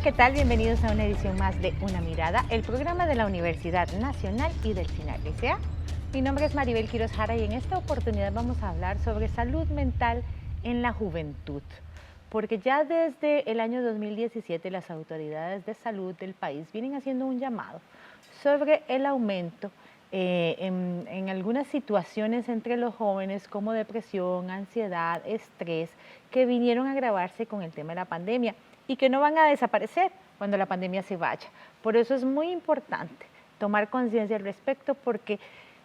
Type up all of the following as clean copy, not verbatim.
¿qué tal? Bienvenidos a una edición más de Una Mirada, el programa de la Universidad Nacional y del SINAG-LCA. Mi nombre es Maribel Quiroz Jara y en esta oportunidad vamos a hablar sobre salud mental en la juventud. Porque ya desde el año 2017 las autoridades de salud del país vienen haciendo un llamado sobre el aumento en algunas situaciones entre los jóvenes como depresión, ansiedad, estrés, que vinieron a agravarse con el tema de la pandemia y que no van a desaparecer cuando la pandemia se vaya. Por eso es muy importante tomar conciencia al respecto porque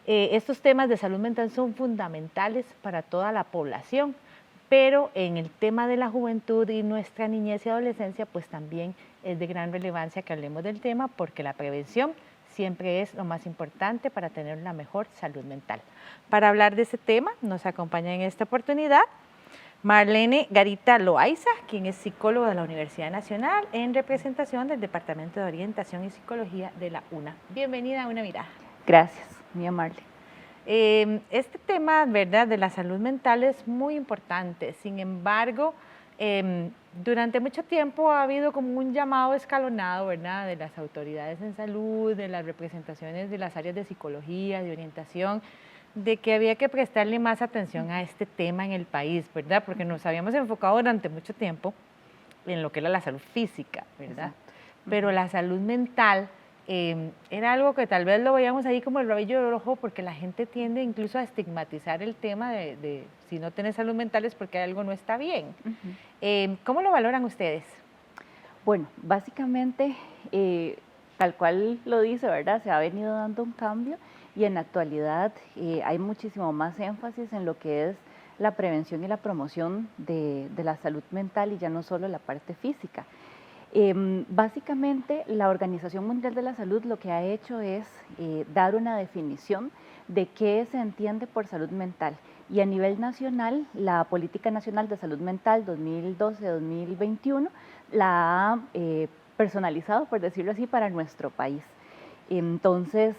estos temas de salud mental son fundamentales para toda la población, pero en el tema de la juventud y nuestra niñez y adolescencia, pues también es de gran relevancia que hablemos del tema porque la prevención siempre es lo más importante para tener la mejor salud mental. Para hablar de ese tema nos acompaña en esta oportunidad Marlene Garita Loaiza, quien es psicóloga de la Universidad Nacional en representación del Departamento de Orientación y Psicología de la UNA. Bienvenida a Una Mirada. Gracias, mía Marlene. Este tema, ¿verdad?, de la salud mental es muy importante. Sin embargo, durante mucho tiempo ha habido como un llamado escalonado, ¿verdad?, de las autoridades en salud, de las representaciones de las áreas de psicología, de orientación, de que había que prestarle más atención a este tema en el país, ¿verdad? Porque nos habíamos enfocado durante mucho tiempo en lo que era la salud física, ¿verdad? Exacto. Pero la salud mental era algo que tal vez lo veíamos ahí como el rabillo del ojo porque la gente tiende incluso a estigmatizar el tema de si no tienes salud mental es porque algo no está bien. ¿Cómo lo valoran ustedes? Bueno, básicamente, tal cual lo dice, ¿verdad? Se ha venido dando un cambio y en la actualidad hay muchísimo más énfasis en lo que es la prevención y la promoción de la salud mental y ya no solo la parte física. Básicamente, la Organización Mundial de la Salud lo que ha hecho es dar una definición de qué se entiende por salud mental. Y a nivel nacional, la Política Nacional de Salud Mental 2012-2021 la ha personalizado, por decirlo así, para nuestro país. Entonces,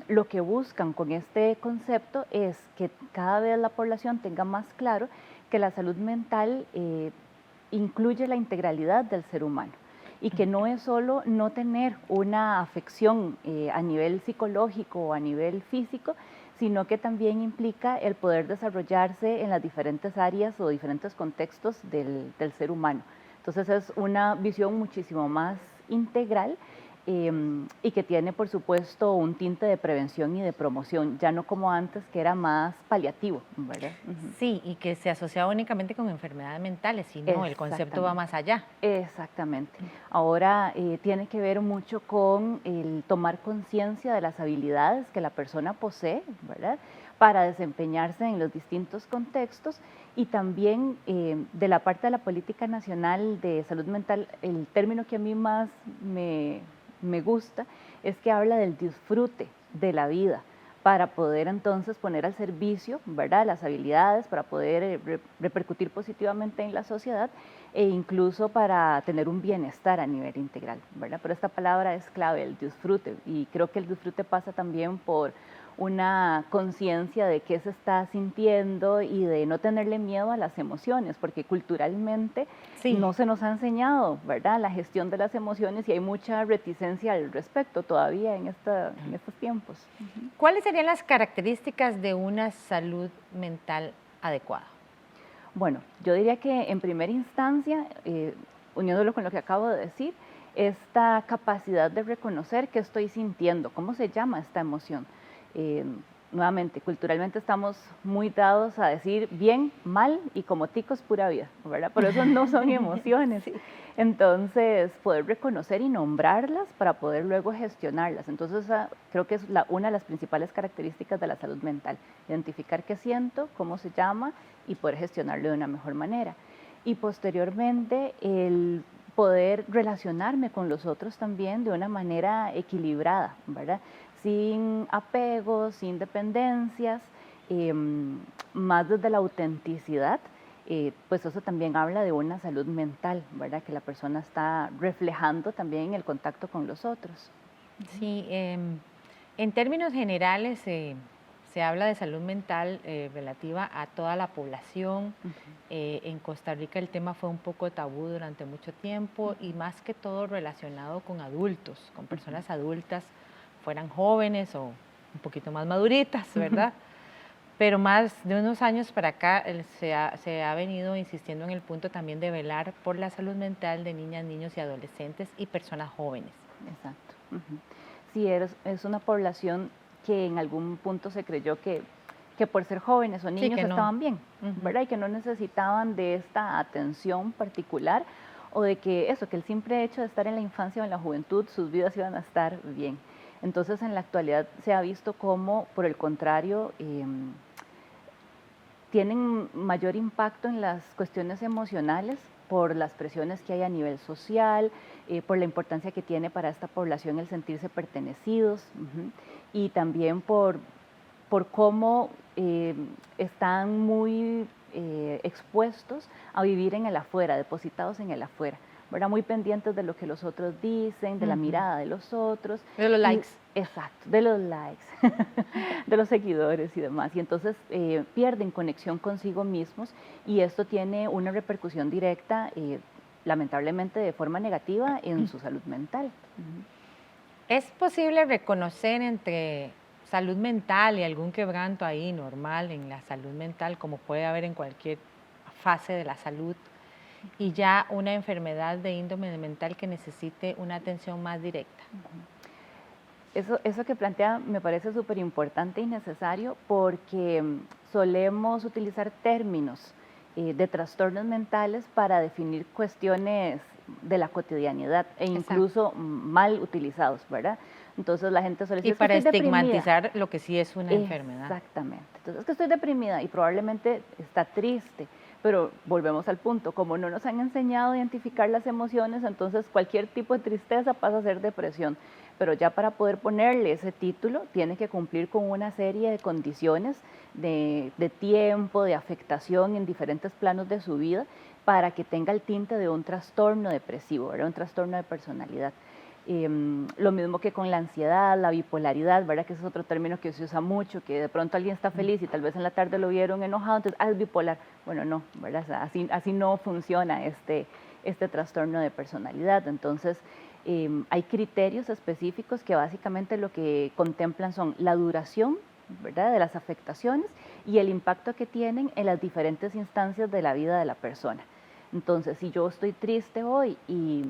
lo que buscan con este concepto es que cada vez la población tenga más claro que la salud mental incluye la integralidad del ser humano y que no es solo no tener una afección a nivel psicológico o a nivel físico, sino que también implica el poder desarrollarse en las diferentes áreas o diferentes contextos del ser humano. Entonces es una visión muchísimo más integral y que tiene, por supuesto, un tinte de prevención y de promoción, ya no como antes, que era más paliativo, ¿verdad? Sí, y que se asociaba únicamente con enfermedades mentales, sino el concepto va más allá. Exactamente. Ahora tiene que ver mucho con el tomar conciencia de las habilidades que la persona posee, ¿verdad?, para desempeñarse en los distintos contextos y también de la parte de la Política Nacional de Salud Mental, el término que a mí más me gusta es que habla del disfrute de la vida para poder entonces poner al servicio, ¿verdad?, las habilidades, para poder repercutir positivamente en la sociedad e incluso para tener un bienestar a nivel integral, ¿verdad? Pero esta palabra es clave, el disfrute, y creo que el disfrute pasa también por una conciencia de qué se está sintiendo y de no tenerle miedo a las emociones, porque culturalmente no se nos ha enseñado, ¿verdad?, la gestión de las emociones y hay mucha reticencia al respecto todavía en estos tiempos. ¿Cuáles serían las características de una salud mental adecuada? Bueno, yo diría que en primera instancia, uniéndolo con lo que acabo de decir, esta capacidad de reconocer qué estoy sintiendo, cómo se llama esta emoción. Nuevamente, culturalmente estamos muy dados a decir bien, mal y como ticos pura vida, ¿verdad? Pero eso no son emociones. Sí. Entonces, poder reconocer y nombrarlas para poder luego gestionarlas. Entonces, creo que es una de las principales características de la salud mental. Identificar qué siento, cómo se llama y poder gestionarlo de una mejor manera. Y posteriormente, el poder relacionarme con los otros también de una manera equilibrada, ¿verdad?, sin apegos, sin dependencias, más desde la autenticidad, pues eso también habla de una salud mental, ¿verdad?, que la persona está reflejando también en el contacto con los otros. Sí, en términos generales se habla de salud mental relativa a toda la población. En Costa Rica el tema fue un poco tabú durante mucho tiempo y más que todo relacionado con adultos, con personas adultas, fueran jóvenes o un poquito más maduritas, ¿verdad? Pero más de unos años para acá se ha venido insistiendo en el punto también de velar por la salud mental de niñas, niños y adolescentes y personas jóvenes. Exacto. Sí, es una población que en algún punto se creyó que por ser jóvenes o niños estaban bien, ¿verdad? Y que no necesitaban de esta atención particular o de que el simple hecho de estar en la infancia o en la juventud, sus vidas iban a estar bien. Entonces, en la actualidad se ha visto como, por el contrario, tienen mayor impacto en las cuestiones emocionales por las presiones que hay a nivel social, por la importancia que tiene para esta población el sentirse pertenecidos y también por cómo están muy expuestos a vivir en el afuera, depositados en el afuera, ¿verdad? Muy pendientes de lo que los otros dicen, de la mirada de los otros. De los likes. Exacto, de los likes, de los seguidores y demás. Y entonces pierden conexión consigo mismos y esto tiene una repercusión directa, lamentablemente de forma negativa, en su salud mental. ¿Es posible reconocer entre salud mental y algún quebranto ahí normal en la salud mental, como puede haber en cualquier fase de la salud, y ya una enfermedad de índole mental que necesite una atención más directa? Eso que plantea me parece súper importante y necesario porque solemos utilizar términos de trastornos mentales para definir cuestiones de la cotidianidad e incluso mal utilizados, ¿verdad? Entonces la gente suele decir, y para estigmatizar lo que sí es una enfermedad. Exactamente. Entonces es que estoy deprimida y probablemente está triste, pero volvemos al punto, como no nos han enseñado a identificar las emociones, entonces cualquier tipo de tristeza pasa a ser depresión. Pero ya para poder ponerle ese título tiene que cumplir con una serie de condiciones de tiempo, de afectación en diferentes planos de su vida para que tenga el tinte de un trastorno depresivo, ¿verdad? Un trastorno de personalidad. Lo mismo que con la ansiedad, la bipolaridad, ¿verdad? Que ese es otro término que se usa mucho, que de pronto alguien está feliz y tal vez en la tarde lo vieron enojado, entonces, es bipolar. Bueno, no, ¿verdad? O sea, así no funciona este trastorno de personalidad. Entonces, hay criterios específicos que básicamente lo que contemplan son la duración, ¿verdad?, de las afectaciones y el impacto que tienen en las diferentes instancias de la vida de la persona. Entonces, si yo estoy triste hoy y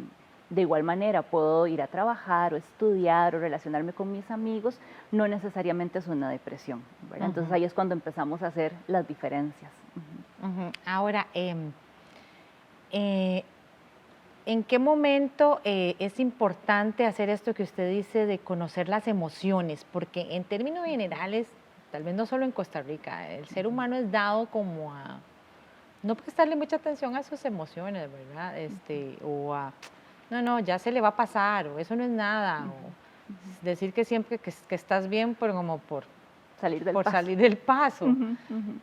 de igual manera puedo ir a trabajar o estudiar o relacionarme con mis amigos, no necesariamente es una depresión, ¿verdad? Entonces ahí es cuando empezamos a hacer las diferencias. Ahora, ¿en qué momento es importante hacer esto que usted dice de conocer las emociones? Porque en términos generales, tal vez no solo en Costa Rica, el ser humano es dado como a no prestarle mucha atención a sus emociones, ¿verdad? O a, no, ya se le va a pasar, o eso no es nada, o decir que siempre que estás bien, pero como por salir del paso.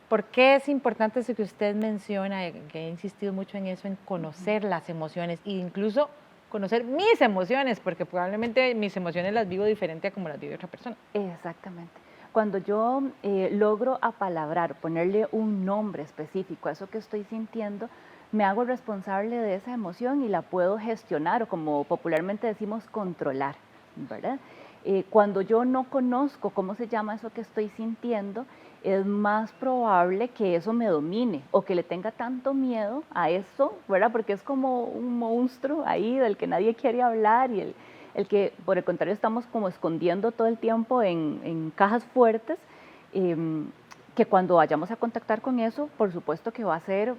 ¿Por qué es importante eso que usted menciona, que he insistido mucho en eso, en conocer las emociones e incluso conocer mis emociones? Porque probablemente mis emociones las vivo diferente a como las vive otra persona. Exactamente. Cuando yo logro apalabrar, ponerle un nombre específico a eso que estoy sintiendo, me hago responsable de esa emoción y la puedo gestionar o, como popularmente decimos, controlar, ¿verdad? Cuando yo no conozco cómo se llama eso que estoy sintiendo, es más probable que eso me domine o que le tenga tanto miedo a eso, ¿verdad? Porque es como un monstruo ahí del que nadie quiere hablar y el que, por el contrario, estamos como escondiendo todo el tiempo en cajas fuertes, que cuando vayamos a contactar con eso, por supuesto que va a ser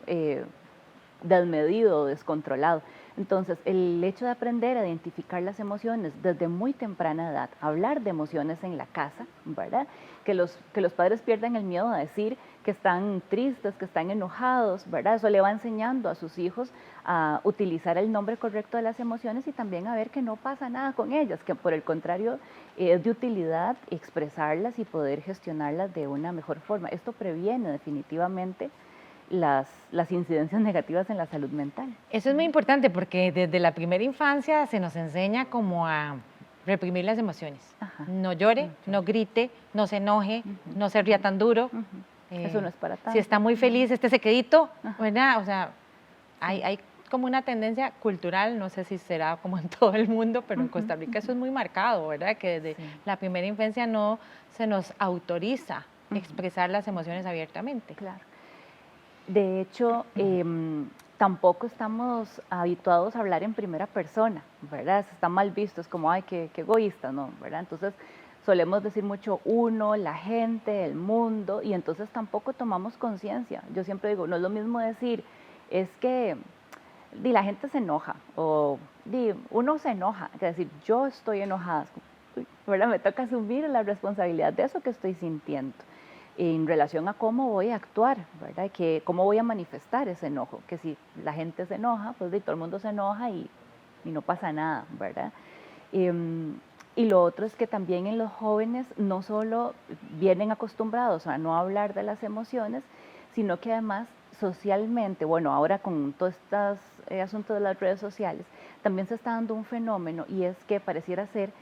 desmedido, descontrolado. Entonces, el hecho de aprender a identificar las emociones desde muy temprana edad, hablar de emociones en la casa, ¿verdad? Que los padres pierdan el miedo a decir que están tristes, que están enojados, ¿verdad? Eso le va enseñando a sus hijos a utilizar el nombre correcto de las emociones y también a ver que no pasa nada con ellas, que por el contrario es de utilidad expresarlas y poder gestionarlas de una mejor forma. Esto previene definitivamente las incidencias negativas en la salud mental. Eso es muy importante porque desde la primera infancia se nos enseña como a reprimir las emociones. Ajá. No llore, no grite, no se enoje, Ujú. no se ría tan duro. Ujú. Eso no es para Si tanto. está muy feliz, estése quedito, Ajá. ¿verdad? O sea, hay como una tendencia cultural, no sé si será como en todo el mundo, pero en Ujú, Costa Rica eso ujú. es muy marcado, ¿verdad? Que desde Sí. la primera infancia no se nos autoriza Ujú. expresar las emociones abiertamente. Claro. De hecho, tampoco estamos habituados a hablar en primera persona, ¿verdad? Está mal visto, es como, ay, qué egoísta, ¿no? ¿Verdad? Entonces, solemos decir mucho uno, la gente, el mundo, y entonces tampoco tomamos conciencia. Yo siempre digo, no es lo mismo decir, es que la gente se enoja, o uno se enoja, que decir, yo estoy enojada, es como, uy, ¿verdad? Me toca asumir la responsabilidad de eso que estoy sintiendo en relación a cómo voy a actuar, ¿verdad? Que cómo voy a manifestar ese enojo, que si la gente se enoja, pues todo el mundo se enoja y no pasa nada, ¿verdad? Em, y lo otro es que también en los jóvenes no solo vienen acostumbrados a no hablar de las emociones, sino que además socialmente, bueno, ahora con todo este asunto de las redes sociales, también se está dando un fenómeno y es que pareciera ser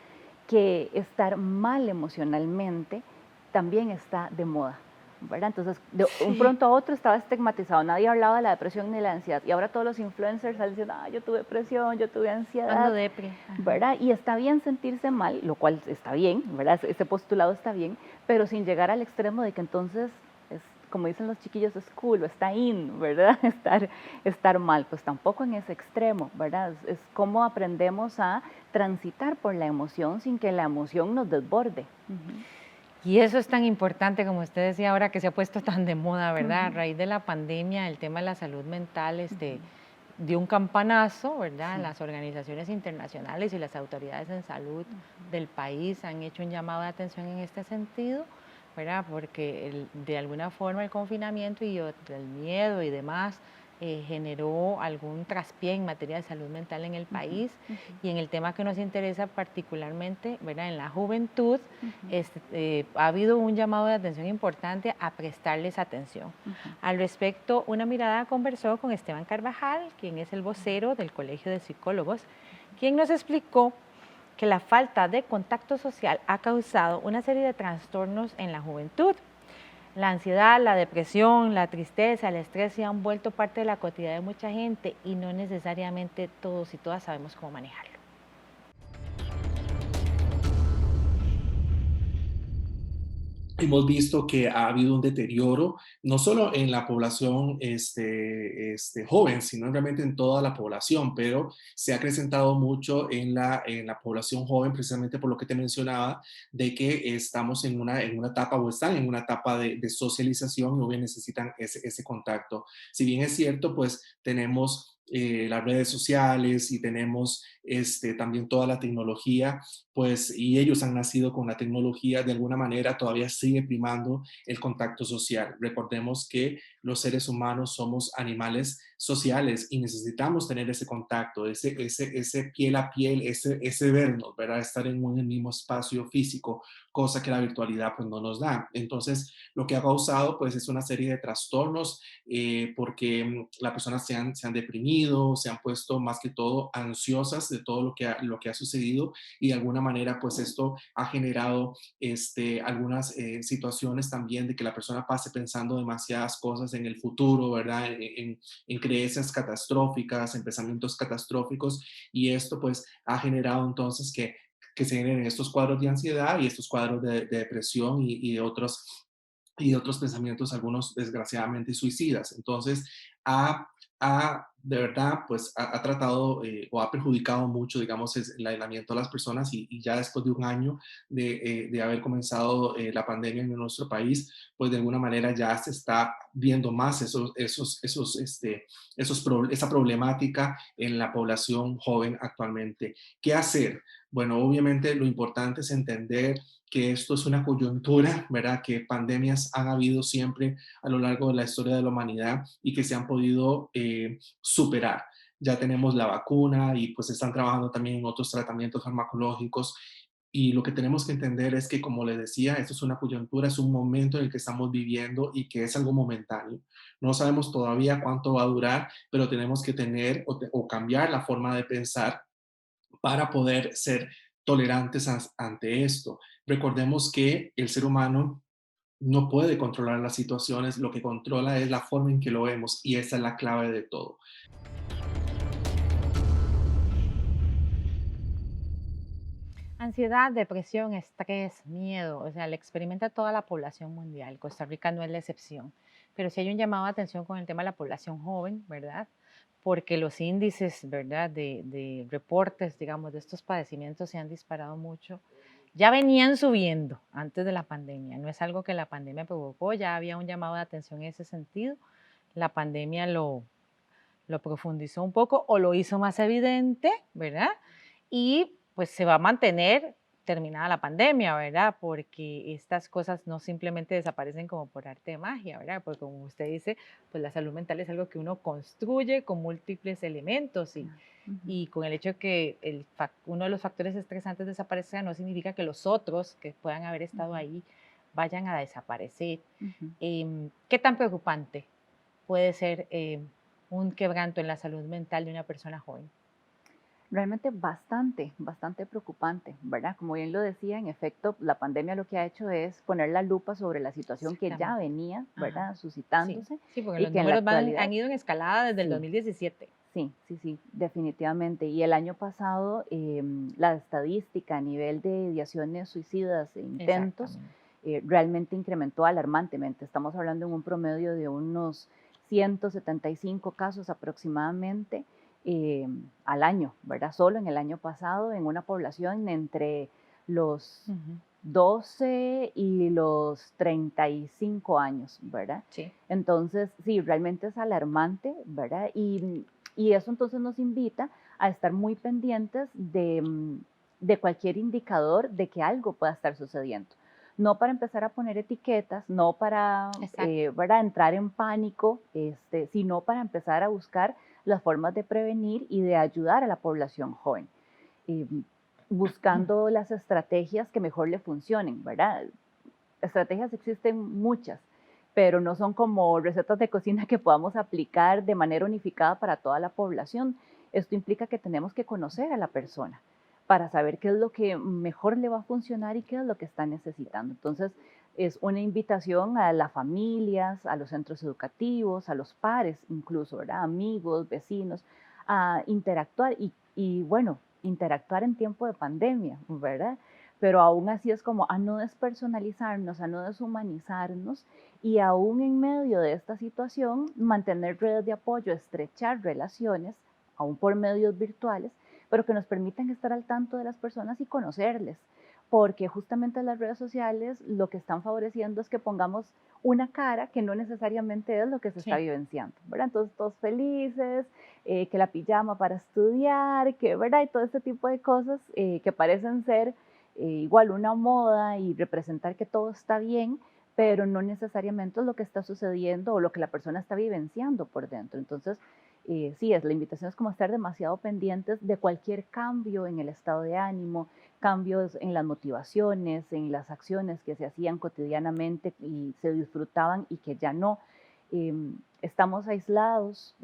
que estar mal emocionalmente también está de moda, ¿verdad? Entonces, de un Sí. pronto a otro estaba estigmatizado, nadie hablaba de la depresión ni la ansiedad, y ahora todos los influencers salen diciendo, ah, yo tuve depresión, yo tuve Ando ansiedad, depre. Ajá. ¿verdad? Y está bien sentirse mal, lo cual está bien, ¿verdad? Ese postulado está bien, pero sin llegar al extremo de que entonces, es, como dicen los chiquillos, es cool o está in, ¿verdad? Estar mal, pues tampoco en ese extremo, ¿verdad? Es cómo aprendemos a transitar por la emoción sin que la emoción nos desborde. Ujú. Y eso es tan importante, como usted decía ahora, que se ha puesto tan de moda, ¿verdad? A Ujú. raíz de la pandemia, el tema de la salud mental, Ujú. dio un campanazo, ¿verdad? Sí. Las organizaciones internacionales y las autoridades en salud del país han hecho un llamado de atención en este sentido, ¿verdad? Porque de alguna forma el confinamiento y el miedo y demás generó algún traspié en materia de salud mental en el Ujú. país Ujú. y en el tema que nos interesa particularmente, ¿verdad? En la juventud, Ujú. ha habido un llamado de atención importante a prestarles atención. Ujú. Al respecto, Una Mirada conversó con Esteban Carvajal, quien es el vocero del Colegio de Psicólogos, quien nos explicó que la falta de contacto social ha causado una serie de trastornos en la juventud. La ansiedad, la depresión, la tristeza, el estrés se han vuelto parte de la cotidianidad de mucha gente y no necesariamente todos y todas sabemos cómo manejarlo. Hemos visto que ha habido un deterioro, no solo en la población joven, sino realmente en toda la población, pero se ha acrecentado mucho en la población joven, precisamente por lo que te mencionaba, de que estamos en una etapa o están en una etapa de socialización y obviamente necesitan ese contacto. Si bien es cierto, pues tenemos las redes sociales y tenemos también toda la tecnología, pues, y ellos han nacido con la tecnología, de alguna manera todavía sigue primando el contacto social. Recordemos que los seres humanos somos animales sociales y necesitamos tener ese contacto, ese piel a piel, ese vernos, ¿verdad? Estar en un mismo espacio físico, cosa que la virtualidad pues no nos da. Entonces, lo que ha causado pues es una serie de trastornos porque las personas se han deprimido, se han puesto más que todo ansiosas de todo lo que ha sucedido y de alguna manera pues esto ha generado algunas situaciones también de que la persona pase pensando demasiadas cosas en el futuro, ¿verdad? En creencias catastróficas, en pensamientos catastróficos y esto pues ha generado entonces que se generen estos cuadros de ansiedad y estos cuadros de depresión y de otros pensamientos, algunos desgraciadamente suicidas. Entonces, de verdad, pues ha tratado o ha perjudicado mucho, digamos, el aislamiento de las personas y ya después de un año de haber comenzado la pandemia en nuestro país, pues de alguna manera ya se está viendo más esa problemática en la población joven actualmente. ¿Qué hacer? Bueno, obviamente lo importante es entender que esto es una coyuntura, ¿verdad? Que pandemias han habido siempre a lo largo de la historia de la humanidad y que se han podido superar. Ya tenemos la vacuna y pues están trabajando también en otros tratamientos farmacológicos y lo que tenemos que entender es que, como les decía, esto es una coyuntura, es un momento en el que estamos viviendo y que es algo momentáneo. No sabemos todavía cuánto va a durar, pero tenemos que tener o cambiar la forma de pensar para poder ser tolerantes ante esto. Recordemos que el ser humano no puede controlar las situaciones, lo que controla es la forma en que lo vemos y esa es la clave de todo. Ansiedad, depresión, estrés, miedo, o sea, le experimenta toda la población mundial. Costa Rica no es la excepción. Pero sí hay un llamado de atención con el tema de la población joven, ¿verdad? Porque los índices, ¿verdad?, de reportes, digamos, de estos padecimientos se han disparado mucho. Ya venían subiendo antes de la pandemia, no es algo que la pandemia provocó, ya había un llamado de atención en ese sentido. La pandemia lo profundizó un poco o lo hizo más evidente, ¿verdad? Y pues se va a mantener terminada la pandemia, ¿verdad? Porque estas cosas no simplemente desaparecen como por arte de magia, ¿verdad? Porque como usted dice, pues la salud mental es algo que uno construye con múltiples elementos y con el hecho de que uno de los factores estresantes desaparezca no significa que los otros que puedan haber estado ahí vayan a desaparecer. ¿Qué tan preocupante puede ser un quebranto en la salud mental de una persona joven? Realmente bastante, bastante preocupante, ¿verdad? Como bien lo decía, en efecto, la pandemia lo que ha hecho es poner la lupa sobre la situación que ya Exactamente. venía, Ajá. ¿verdad? Sí, Suscitándose sí, porque y los que en la números actualidad, han ido en escalada desde el sí, 2017. sí, sí, sí, definitivamente. Y el año pasado, la estadística a nivel de ideaciones suicidas e intentos Exactamente. realmente incrementó alarmantemente. Estamos hablando en un promedio de unos 175 casos aproximadamente eh, al año, ¿verdad? Solo en el año pasado, en una población entre los Ujú. 12 y los 35 años, ¿verdad? Sí, Entonces, sí, realmente es alarmante, ¿verdad? Y eso entonces nos invita a estar muy pendientes de cualquier indicador de que algo pueda estar sucediendo. No para empezar a poner etiquetas, no para exacto. ¿verdad? Entrar en pánico, sino para empezar a buscar las formas de prevenir y de ayudar a la población joven. Eh, Buscando las estrategias que mejor le funcionen, ¿verdad? Estrategias existen muchas, pero no son como recetas de cocina que podamos aplicar de manera unificada para toda la población. Esto implica que tenemos que conocer a la persona para saber qué es lo que mejor le va a funcionar y qué es lo que está necesitando. Entonces, es una invitación a las familias, a los centros educativos, a los pares incluso, ¿verdad? Amigos, vecinos, a interactuar y bueno, interactuar en tiempo de pandemia, ¿verdad? Pero aún así es como a no despersonalizarnos, a no deshumanizarnos y aún en medio de esta situación mantener redes de apoyo, estrechar relaciones, aún por medios virtuales, pero que nos permitan estar al tanto de las personas y conocerles, porque justamente las redes sociales lo que están favoreciendo es que pongamos una cara que no necesariamente es lo que se está Sí, vivenciando, ¿verdad? Entonces todos felices, que la pijama para estudiar, que, ¿verdad? Y todo este tipo de cosas que parecen ser igual una moda y representar que todo está bien, pero no necesariamente es lo que está sucediendo o lo que la persona está vivenciando por dentro. Entonces, sí, la invitación es como estar demasiado pendientes de cualquier cambio en el estado de ánimo, cambios en las motivaciones, en las acciones que se hacían cotidianamente y se disfrutaban y que ya no. Estamos aislados,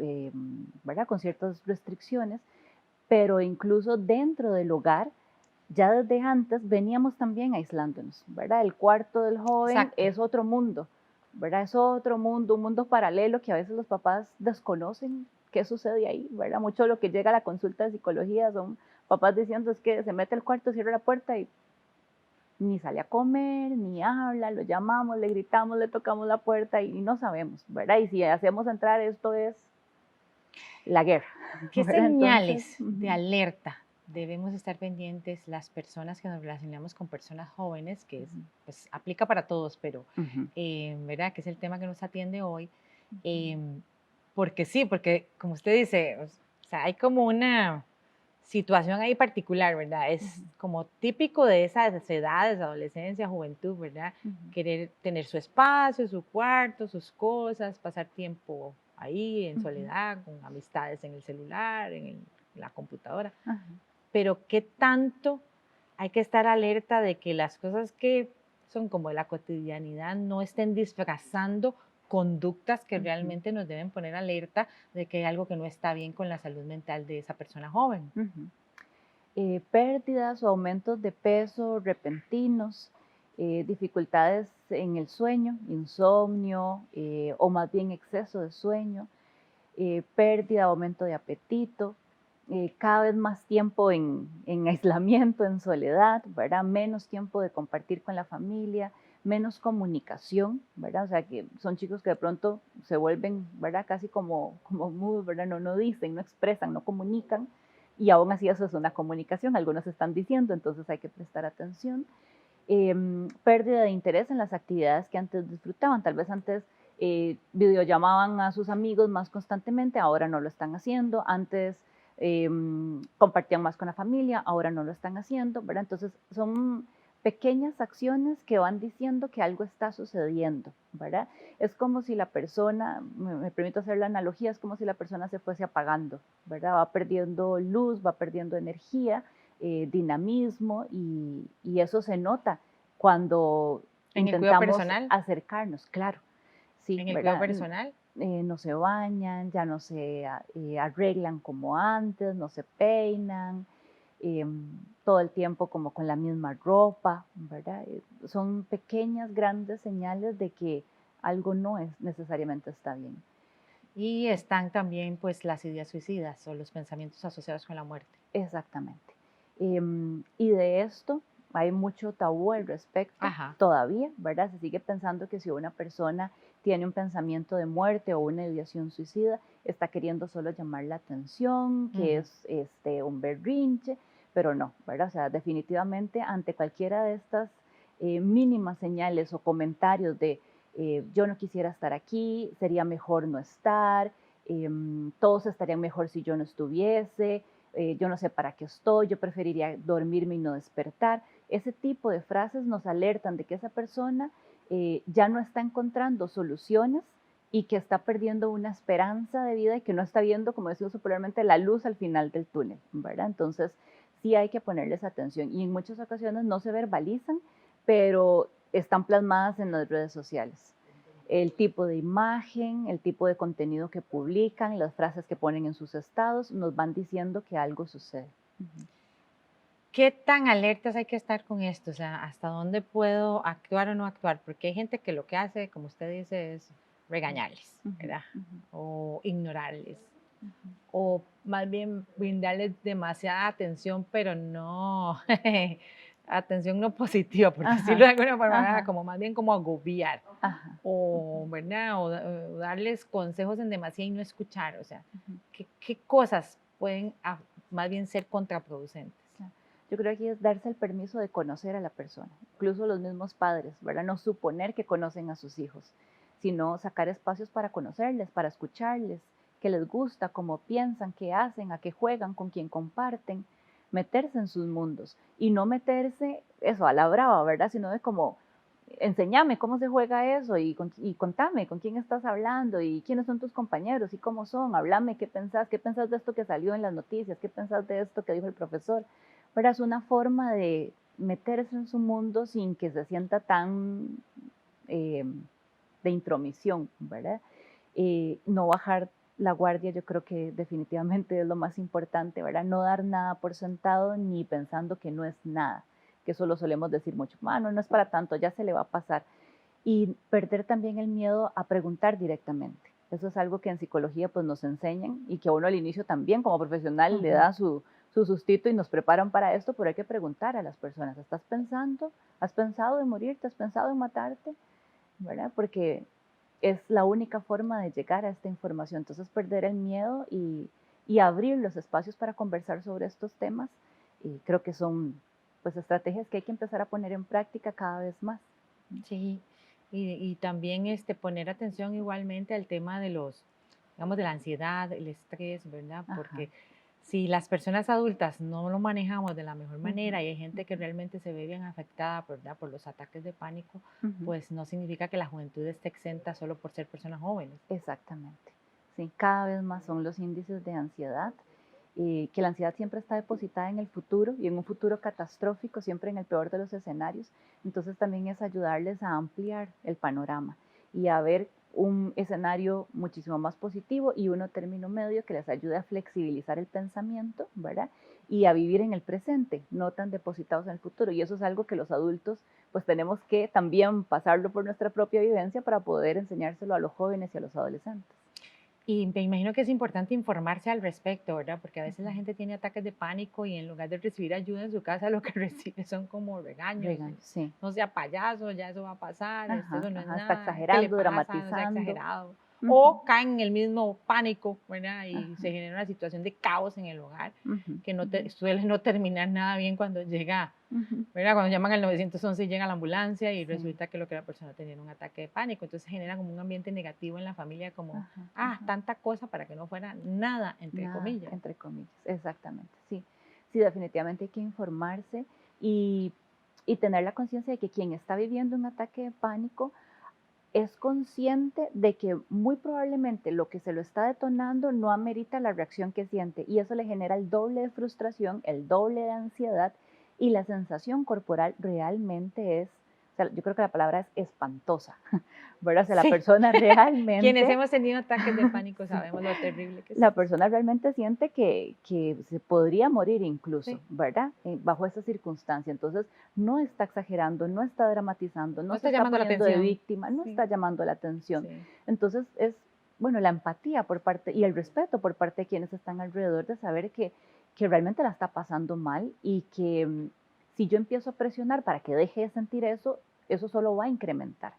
¿verdad? Con ciertas restricciones, pero incluso dentro del hogar ya desde antes veníamos también aislándonos, ¿verdad? El cuarto del joven exacto. es otro mundo, ¿verdad? Es otro mundo, un mundo paralelo que a veces los papás desconocen qué sucede ahí, ¿verdad? Mucho de lo que llega a la consulta de psicología son papás diciendo es que se mete al cuarto, cierra la puerta y ni sale a comer, ni habla, lo llamamos, le gritamos, le tocamos la puerta y no sabemos, ¿verdad? Y si hacemos entrar esto es la guerra, ¿Qué ¿verdad? Entonces, señales de alerta debemos estar pendientes las personas que nos relacionamos con personas jóvenes, que es, pues, aplica para todos, pero, ujú, ¿verdad? Que es el tema que nos atiende hoy. Porque sí, porque como usted dice, o sea, hay como una situación ahí particular, ¿verdad? Es ujú, como típico de esas edades, adolescencia, juventud, ¿verdad? ujú, Querer tener su espacio, su cuarto, sus cosas, pasar tiempo ahí en ujú, soledad, con amistades en el celular, la computadora. ajá, Pero ¿qué tanto hay que estar alerta de que las cosas que son como de la cotidianidad no estén disfrazando conductas que ujú. realmente nos deben poner alerta de que hay algo que no está bien con la salud mental de esa persona joven? Ujú. Pérdidas o aumentos de peso repentinos, dificultades en el sueño, insomnio o más bien exceso de sueño, pérdida, aumento de apetito, cada vez más tiempo en aislamiento, en soledad, ¿verdad? Menos tiempo de compartir con la familia, menos comunicación, ¿verdad? O sea, que son chicos que de pronto se vuelven, ¿verdad? Casi como mudos, ¿verdad? No dicen, no expresan, no comunican, y aún así eso es una comunicación, algunos están diciendo, entonces hay que prestar atención. Pérdida de interés en las actividades que antes disfrutaban. Tal vez antes videollamaban a sus amigos más constantemente, ahora no lo están haciendo. Antes compartían más con la familia, ahora no lo están haciendo, ¿verdad? Entonces son pequeñas acciones que van diciendo que algo está sucediendo, ¿verdad? Es como si la persona, me permito hacer la analogía, es como si la persona se fuese apagando, ¿verdad? Va perdiendo luz, va perdiendo energía, dinamismo y eso se nota cuando En el cuidado intentamos personal, acercarnos, claro, sí, en el cuidado ¿verdad? personal. No se bañan, ya no se arreglan como antes, no se peinan, todo el tiempo como con la misma ropa, ¿verdad? Son pequeñas, grandes señales de que algo no es necesariamente está bien. Y están también pues las ideas suicidas o los pensamientos asociados con la muerte. Exactamente. Y de esto hay mucho tabú al respecto Ajá. todavía, ¿verdad? Se sigue pensando que si una persona tiene un pensamiento de muerte o una ideación suicida, está queriendo solo llamar la atención, que Ujú. es un berrinche, pero no, ¿verdad? O sea, definitivamente ante cualquiera de estas mínimas señales o comentarios de yo no quisiera estar aquí, sería mejor no estar, todos estarían mejor si yo no estuviese, yo no sé para qué estoy, yo preferiría dormirme y no despertar. Ese tipo de frases nos alertan de que esa persona ya no está encontrando soluciones y que está perdiendo una esperanza de vida y que no está viendo, como decimos popularmente, la luz al final del túnel, ¿verdad? Entonces, sí hay que ponerles atención y en muchas ocasiones no se verbalizan, pero están plasmadas en las redes sociales. El tipo de imagen, el tipo de contenido que publican, las frases que ponen en sus estados, nos van diciendo que algo sucede. ¿Qué tan alertas hay que estar con esto? O sea, ¿hasta dónde puedo actuar o no actuar? Porque hay gente que lo que hace, como usted dice, es regañarles, Ujú, ¿verdad? ujú, O ignorarles. ujú. O más bien brindarles demasiada atención, pero no, atención no positiva, por decirlo de Ajá, alguna forma, ¿verdad? ajá, Como más bien como agobiar. ajá, O, ¿verdad? O darles consejos en demasía y no escuchar. O sea, ujú. ¿qué cosas pueden más bien ser contraproducentes? Claro. Yo creo que aquí es darse el permiso de conocer a la persona, incluso los mismos padres, ¿verdad? No suponer que conocen a sus hijos, sino sacar espacios para conocerles, para escucharles, qué les gusta, cómo piensan, qué hacen, a qué juegan, con quién comparten, meterse en sus mundos y no meterse eso a la brava, ¿verdad? Sino de como, enséñame cómo se juega eso y contame con quién estás hablando y quiénes son tus compañeros y cómo son, háblame qué pensás de esto que salió en las noticias, qué pensás de esto que dijo el profesor, pero es una forma de meterse en su mundo sin que se sienta tan eh, de intromisión, ¿verdad? No bajar la guardia, yo creo que definitivamente es lo más importante, ¿verdad? No dar nada por sentado ni pensando que no es nada, que eso lo solemos decir mucho, no es para tanto, ya se le va a pasar. Y perder también el miedo a preguntar directamente. Eso es algo que en psicología pues nos enseñan y que a uno al inicio también como profesional le Ujú. da su sustito y nos preparan para esto, pero hay que preguntar a las personas, ¿estás pensando? ¿Has pensado en morirte? ¿Has pensado en matarte? ¿Verdad? Porque es la única forma de llegar a esta información. Entonces, perder el miedo y abrir los espacios para conversar sobre estos temas, y creo que son pues estrategias que hay que empezar a poner en práctica cada vez más. Sí, y también poner atención igualmente al tema de los, digamos, de la ansiedad, el estrés, ¿verdad? Ajá. Porque si las personas adultas no lo manejamos de la mejor Ujú, manera y hay gente que ujú, realmente se ve bien afectada, ¿verdad? Por los ataques de pánico, ujú. pues no significa que la juventud esté exenta solo por ser personas jóvenes. Exactamente. Sí, cada vez más son los índices de ansiedad, que la ansiedad siempre está depositada en el futuro y en un futuro catastrófico, siempre en el peor de los escenarios. Entonces también es ayudarles a ampliar el panorama y a ver un escenario muchísimo más positivo y uno término medio que les ayude a flexibilizar el pensamiento, ¿verdad? y a vivir en el presente, no tan depositados en el futuro. Y eso es algo que los adultos pues tenemos que también pasarlo por nuestra propia vivencia para poder enseñárselo a los jóvenes y a los adolescentes. Y me imagino que es importante informarse al respecto, ¿verdad? Porque a veces la gente tiene ataques de pánico y en lugar de recibir ayuda en su casa, lo que recibe son como regaños. Regaños, sí. No sea payaso, ya eso va a pasar, Ajá, eso no es ajá, está nada, ¿qué le exagerando, pasa? No sea dramatizando. exagerado. Ujú, O caen en el mismo pánico, ¿verdad? Y ajá, se genera una situación de caos en el hogar ujú, que no ujú, suele no terminar nada bien cuando llega, ujú. ¿verdad? Cuando llaman al 911 y llega la ambulancia y Sí, resulta que lo que la persona tenía era un ataque de pánico. Entonces genera como un ambiente negativo en la familia, como, ajá, ajá. tanta cosa para que no fuera nada, entre Nada, comillas. entre comillas, exactamente, sí. Sí, definitivamente hay que informarse y, y tener la conciencia de que quien está viviendo un ataque de pánico es consciente de que muy probablemente lo que se lo está detonando no amerita la reacción que siente y eso le genera el doble de frustración, el doble de ansiedad y la sensación corporal realmente es, o sea, yo creo que la palabra es espantosa, ¿verdad? O sea, la Sí, persona quienes realmente hemos tenido ataques de pánico sí, sabemos lo terrible que es la eso. persona realmente siente que se podría morir incluso, Sí, ¿verdad? Bajo esa circunstancia. Entonces, no está exagerando, no está dramatizando, no no se está está llamando la poniendo de atención. víctima, no Sí, está llamando la atención. sí. Entonces, es, bueno, la empatía por parte y el respeto por parte de quienes están alrededor de saber que realmente la está pasando mal y que si yo empiezo a presionar para que deje de sentir eso, eso solo va a incrementar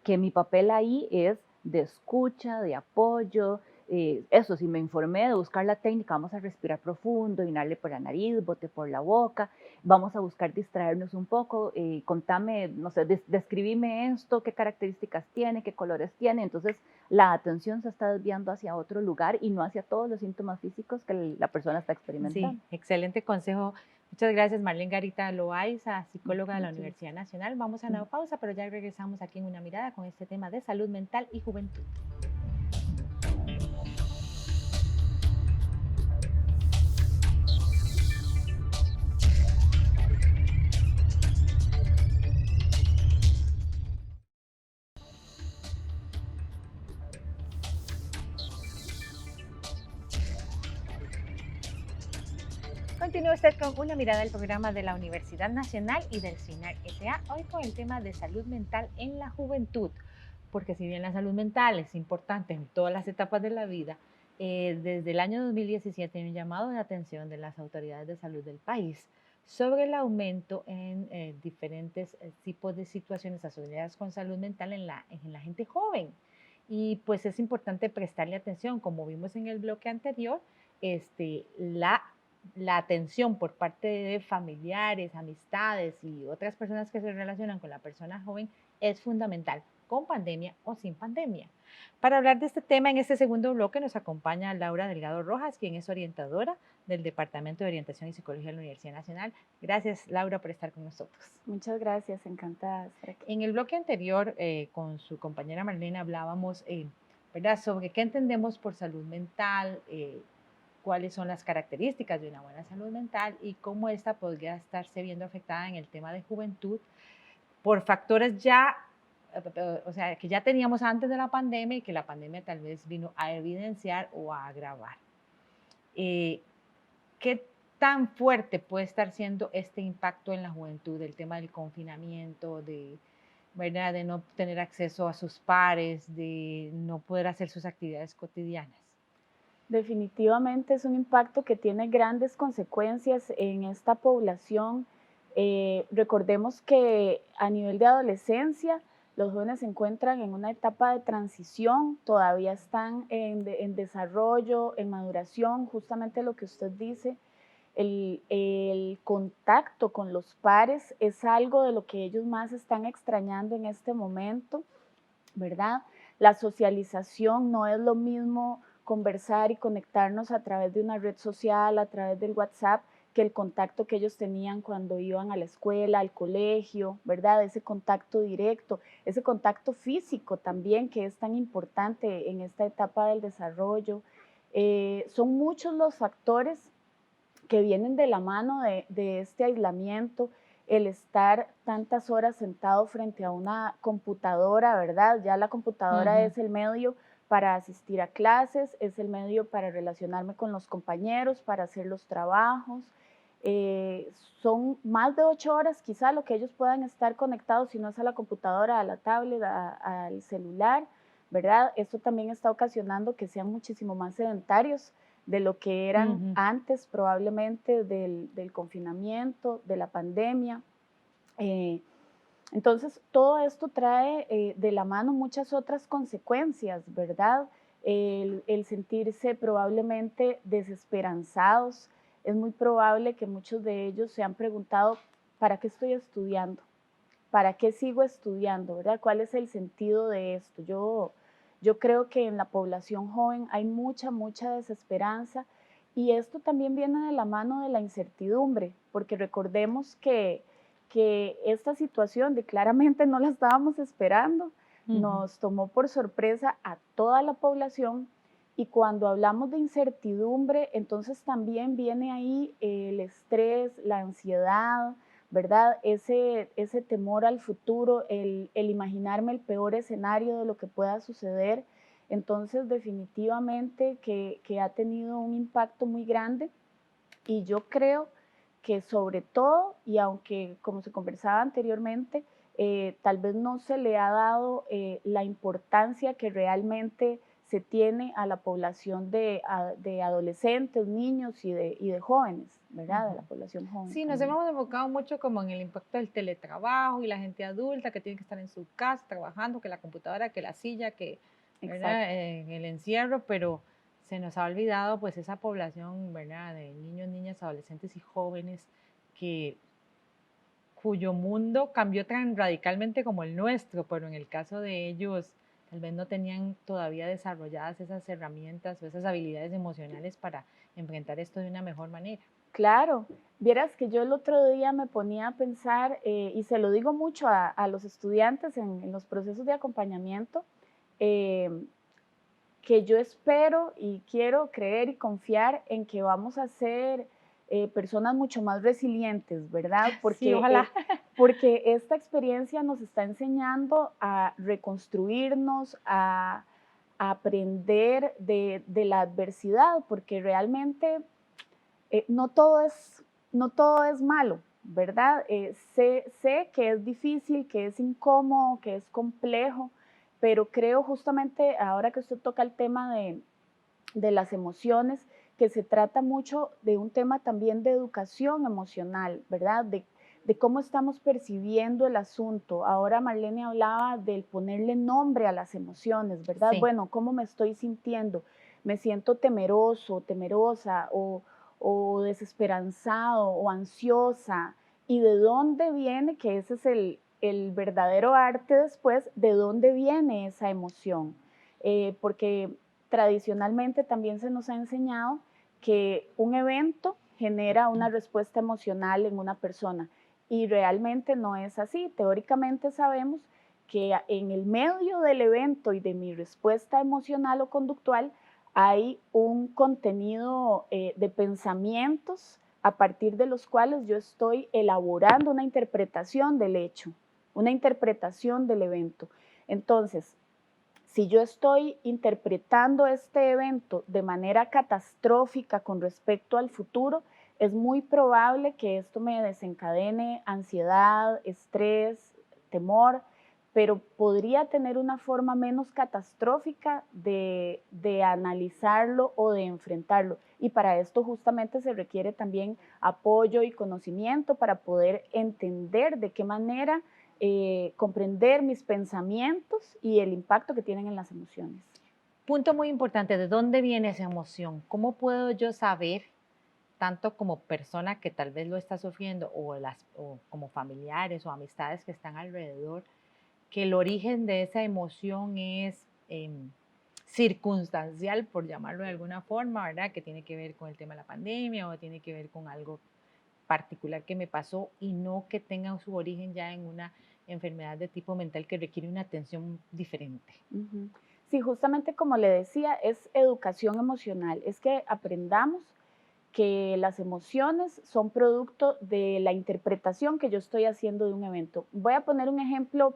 que mi papel ahí es de escucha, de apoyo, eso, si me informé de buscar la técnica, vamos a respirar profundo, inhalarle por la nariz, bote por la boca, vamos a buscar distraernos un poco, contame, no sé, describime esto, qué características tiene, qué colores tiene, entonces la atención se está desviando hacia otro lugar y no hacia todos los síntomas físicos que la persona está Sí, experimentando. excelente consejo. Muchas gracias, Marlene Garita Loaiza, psicóloga de la Muchas Universidad Nacional. Vamos a una pausa, pero ya regresamos aquí en Una Mirada con este tema de salud mental y juventud. Continúa usted con Una Mirada, del programa de la Universidad Nacional y del CINAR S.A. Hoy con el tema de salud mental en la juventud. Porque si bien la salud mental es importante en todas las etapas de la vida, desde el año 2017 hay un llamado de atención de las autoridades de salud del país sobre el aumento en diferentes tipos de situaciones asociadas con salud mental en la gente joven. Y pues es importante prestarle atención, como vimos en el bloque anterior, la atención por parte de familiares, amistades y otras personas que se relacionan con la persona joven es fundamental, con pandemia o sin pandemia. Para hablar de este tema, en este segundo bloque nos acompaña Laura Delgado Rojas, quien es orientadora del Departamento de Orientación y Psicología de la Universidad Nacional. Gracias, Laura, por estar con nosotros. Muchas gracias, encantada de estar aquí. En el bloque anterior, con su compañera Marlene, hablábamos ¿verdad? Sobre qué entendemos por salud mental, cuáles son las características de una buena salud mental y cómo esta podría estarse viendo afectada en el tema de juventud por factores ya, o sea, que ya teníamos antes de la pandemia y que la pandemia tal vez vino a evidenciar o a agravar. ¿Qué tan fuerte puede estar siendo este impacto en la juventud, el tema del confinamiento, ¿verdad? De no tener acceso a sus pares, de no poder hacer sus actividades cotidianas? Definitivamente es un impacto que tiene grandes consecuencias en esta población. Recordemos que a nivel de adolescencia, los jóvenes se encuentran en una etapa de transición, todavía están en desarrollo, en maduración, justamente lo que usted dice. El contacto con los pares es algo de lo que ellos más están extrañando en este momento, ¿verdad? La socialización no es lo mismo conversar y conectarnos a través de una red social, a través del WhatsApp, que el contacto que ellos tenían cuando iban a la escuela, al colegio, ¿verdad? Ese contacto directo, ese contacto físico también, que es tan importante en esta etapa del desarrollo. Son muchos los factores que vienen de la mano de este aislamiento, el estar tantas horas sentado frente a una computadora, ¿verdad? Ya la computadora es el medio para asistir a clases, es el medio para relacionarme con los compañeros, para hacer los trabajos. Son más de 8 horas quizá lo que ellos puedan estar conectados, si no es a la computadora, a la tablet, al celular, ¿verdad? Esto también está ocasionando que sean muchísimo más sedentarios de lo que eran antes probablemente del confinamiento, de la pandemia. Entonces, todo esto trae de la mano muchas otras consecuencias, ¿verdad? El sentirse probablemente desesperanzados. Es muy probable que muchos de ellos se han preguntado, ¿para qué estoy estudiando? ¿Para qué sigo estudiando? ¿Verdad? ¿Cuál es el sentido de esto? Yo creo que en la población joven hay mucha desesperanza, y esto también viene de la mano de la incertidumbre, porque recordemos que esta situación de claramente no la estábamos esperando, nos tomó por sorpresa a toda la población, y cuando hablamos de incertidumbre, entonces también viene ahí el estrés, la ansiedad, ¿verdad? Ese temor al futuro, el imaginarme el peor escenario de lo que pueda suceder. Entonces, definitivamente que ha tenido un impacto muy grande, y yo creo que sobre todo, y aunque como se conversaba anteriormente, tal vez no se le ha dado la importancia que realmente se tiene a la población de adolescentes, niños y de jóvenes, ¿verdad? De la población joven. Sí, nos hemos enfocado mucho como en el impacto del teletrabajo y la gente adulta que tiene que estar en su casa trabajando, que la computadora, que la silla, que el encierro, pero se nos ha olvidado pues esa población, ¿verdad? De niños, niñas, adolescentes y jóvenes cuyo mundo cambió tan radicalmente como el nuestro, pero en el caso de ellos tal vez no tenían todavía desarrolladas esas herramientas o esas habilidades emocionales para enfrentar esto de una mejor manera. Claro, vieras que yo el otro día me ponía a pensar, y se lo digo mucho a los estudiantes en los procesos de acompañamiento, que yo espero y quiero creer y confiar en que vamos a ser personas mucho más resilientes, ¿verdad? Porque, sí, ojalá. Porque esta experiencia nos está enseñando a reconstruirnos, a aprender de la adversidad, porque realmente no todo es malo, ¿verdad? Sé que es difícil, que es incómodo, que es complejo, pero creo justamente ahora que usted toca el tema de las emociones, que se trata mucho de un tema también de educación emocional, ¿verdad? De cómo estamos percibiendo el asunto. Ahora Marlene hablaba del ponerle nombre a las emociones, ¿verdad? Sí. Bueno, ¿cómo me estoy sintiendo? Me siento temeroso, temerosa, o desesperanzado o ansiosa. ¿Y de dónde viene? Que ese es el verdadero arte después, ¿de dónde viene esa emoción? Porque tradicionalmente también se nos ha enseñado que un evento genera una respuesta emocional en una persona, y realmente no es así. Teóricamente sabemos que en el medio del evento y de mi respuesta emocional o conductual hay un contenido de pensamientos a partir de los cuales yo estoy elaborando una interpretación del hecho, una interpretación del evento. Entonces, si yo estoy interpretando este evento de manera catastrófica con respecto al futuro, es muy probable que esto me desencadene ansiedad, estrés, temor, pero podría tener una forma menos catastrófica de analizarlo o de enfrentarlo. Y para esto justamente se requiere también apoyo y conocimiento para poder entender de qué manera comprender mis pensamientos y el impacto que tienen en las emociones. Punto muy importante, ¿de dónde viene esa emoción? ¿Cómo puedo yo saber, tanto como persona que tal vez lo está sufriendo o como familiares o amistades que están alrededor, que el origen de esa emoción es circunstancial, por llamarlo de alguna forma, ¿verdad? Que tiene que ver con el tema de la pandemia o tiene que ver con algo particular que me pasó, y no que tenga su origen ya en una enfermedad de tipo mental que requiere una atención diferente. Sí, justamente como le decía, es educación emocional, es que aprendamos que las emociones son producto de la interpretación que yo estoy haciendo de un evento. Voy a poner un ejemplo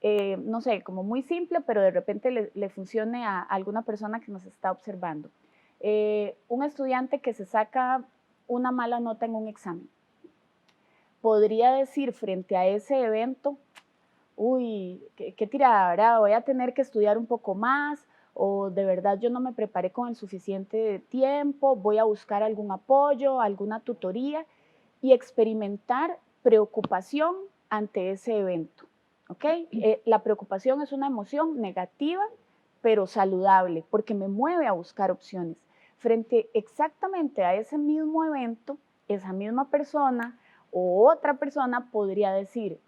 no sé, como muy simple, pero de repente le funcione a alguna persona que nos está observando. Un estudiante que se saca una mala nota en un examen podría decir frente a ese evento, uy, qué tirada, ¿verdad? Voy a tener que estudiar un poco más, o de verdad yo no me preparé con el suficiente tiempo, voy a buscar algún apoyo, alguna tutoría y experimentar preocupación ante ese evento, ¿ok? La preocupación es una emoción negativa, pero saludable, porque me mueve a buscar opciones. Frente exactamente a ese mismo evento, esa misma persona o otra persona podría decir,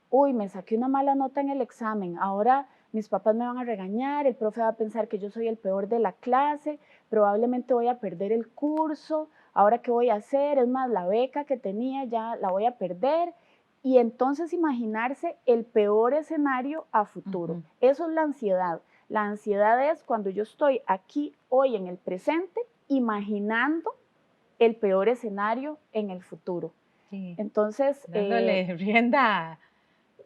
uy, me saqué una mala nota en el examen, ahora mis papás me van a regañar, el profe va a pensar que yo soy el peor de la clase, probablemente voy a perder el curso, ahora qué voy a hacer, es más, la beca que tenía ya la voy a perder. Y entonces imaginarse el peor escenario a futuro. Eso es la ansiedad. La ansiedad es cuando yo estoy aquí hoy en el presente, imaginando el peor escenario en el futuro. Sí. Entonces, dándole rienda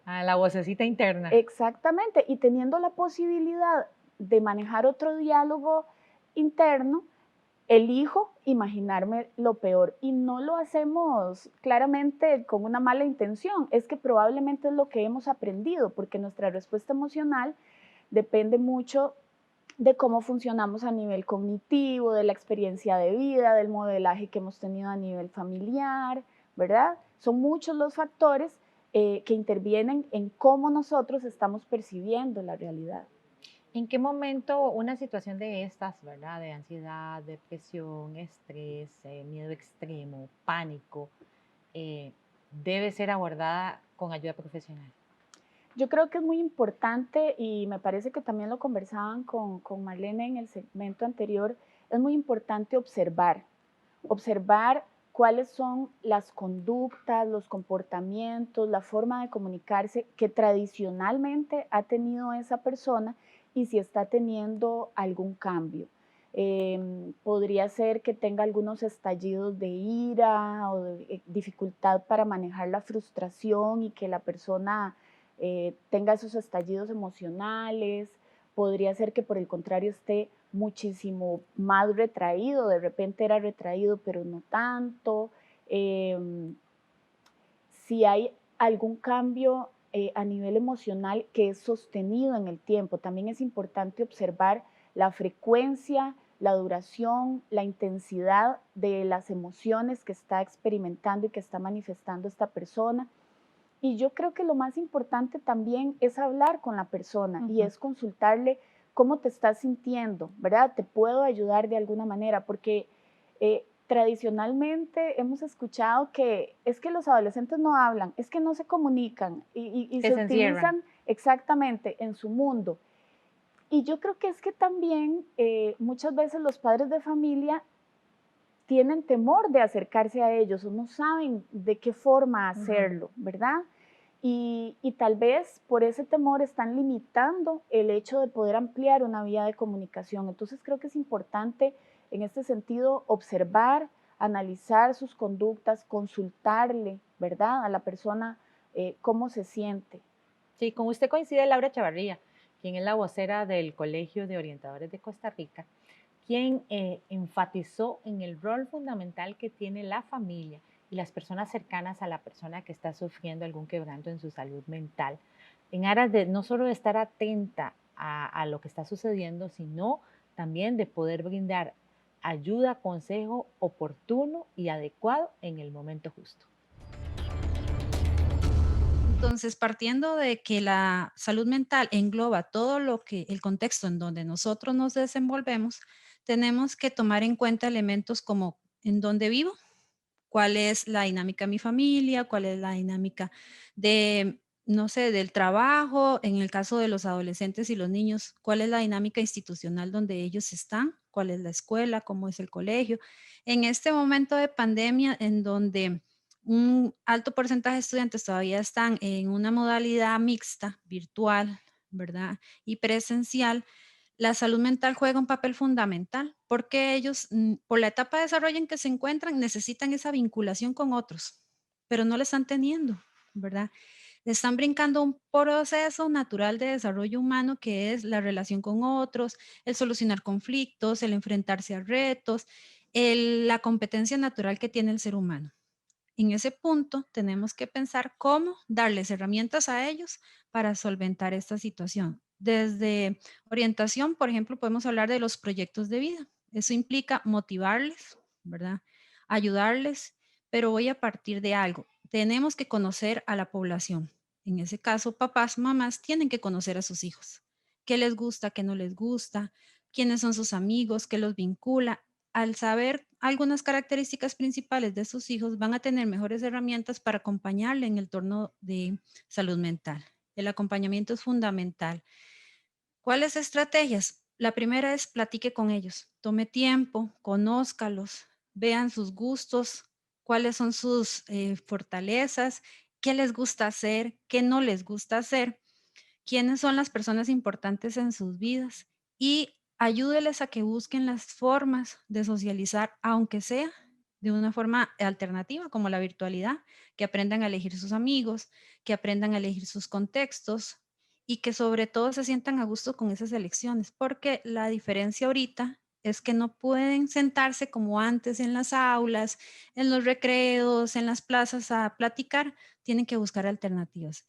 a la vocecita interna. exactamente, y teniendo la posibilidad de manejar otro diálogo interno, elijo imaginarme lo peor y no lo hacemos claramente con una mala intención, es que probablemente es lo que hemos aprendido, porque nuestra respuesta emocional depende mucho de cómo funcionamos a nivel cognitivo, de la experiencia de vida, del modelaje que hemos tenido a nivel familiar, ¿verdad? Son muchos los factores que intervienen en cómo nosotros estamos percibiendo la realidad. ¿En qué momento una situación de estas, ¿verdad? De ansiedad, depresión, estrés, miedo extremo, pánico, debe ser abordada con ayuda profesional? Yo creo que es muy importante y me parece que también lo conversaban con Marlene en el segmento anterior, es muy importante observar cuáles son las conductas, los comportamientos, la forma de comunicarse que tradicionalmente ha tenido esa persona y si está teniendo algún cambio. Podría ser que tenga algunos estallidos de ira o de dificultad para manejar la frustración y que la persona tenga esos estallidos emocionales. Podría ser que por el contrario esté muchísimo más retraído, de repente era retraído pero no tanto. Si hay algún cambio a nivel emocional que es sostenido en el tiempo, también es importante observar la frecuencia, la duración, la intensidad de las emociones que está experimentando y que está manifestando esta persona. Y yo creo que lo más importante también es hablar con la persona y es consultarle cómo te estás sintiendo, ¿verdad? Te puedo ayudar de alguna manera, porque tradicionalmente hemos escuchado que es que los adolescentes no hablan, es que no se comunican y se utilizan exactamente en su mundo. Y yo creo que es que también muchas veces los padres de familia tienen temor de acercarse a ellos o no saben de qué forma hacerlo, ¿verdad? Y tal vez por ese temor están limitando el hecho de poder ampliar una vía de comunicación. Entonces creo que es importante en este sentido observar, analizar sus conductas, consultarle, ¿verdad? A la persona cómo se siente. Sí, con usted coincide Laura Chavarría, quien es la vocera del Colegio de Orientadores de Costa Rica, quien enfatizó en el rol fundamental que tiene la familia y las personas cercanas a la persona que está sufriendo algún quebranto en su salud mental, en aras de no solo de estar atenta a lo que está sucediendo, sino también de poder brindar ayuda, consejo oportuno y adecuado en el momento justo. Entonces, partiendo de que la salud mental engloba todo lo que el contexto en donde nosotros nos desenvolvemos, tenemos que tomar en cuenta elementos como en dónde vivo, cuál es la dinámica de mi familia, cuál es la dinámica de, no sé, del trabajo, en el caso de los adolescentes y los niños, cuál es la dinámica institucional donde ellos están, cuál es la escuela, cómo es el colegio. En este momento de pandemia en donde un alto porcentaje de estudiantes todavía están en una modalidad mixta, virtual, ¿verdad? Y presencial, la salud mental juega un papel fundamental porque ellos, por la etapa de desarrollo en que se encuentran, necesitan esa vinculación con otros, pero no la están teniendo, ¿verdad? Están brincando un proceso natural de desarrollo humano que es la relación con otros, el solucionar conflictos, el enfrentarse a retos, la competencia natural que tiene el ser humano. En ese punto tenemos que pensar cómo darles herramientas a ellos para solventar esta situación. Desde orientación, por ejemplo, podemos hablar de los proyectos de vida. Eso implica motivarles, ¿verdad? Ayudarles, pero voy a partir de algo. Tenemos que conocer a la población. En ese caso, papás, mamás tienen que conocer a sus hijos. ¿Qué les gusta, qué no les gusta? ¿Quiénes son sus amigos? ¿Qué los vincula? Al saber algunas características principales de sus hijos, van a tener mejores herramientas para acompañarle en el torno de salud mental. El acompañamiento es fundamental. ¿Cuáles estrategias? La primera es platique con ellos, tome tiempo, conózcalos, vean sus gustos, cuáles son sus fortalezas, qué les gusta hacer, qué no les gusta hacer, quiénes son las personas importantes en sus vidas y ayúdeles a que busquen las formas de socializar, aunque sea de una forma alternativa como la virtualidad, que aprendan a elegir sus amigos, que aprendan a elegir sus contextos y que sobre todo se sientan a gusto con esas elecciones, porque la diferencia ahorita es que no pueden sentarse como antes en las aulas, en los recreos, en las plazas a platicar, tienen que buscar alternativas.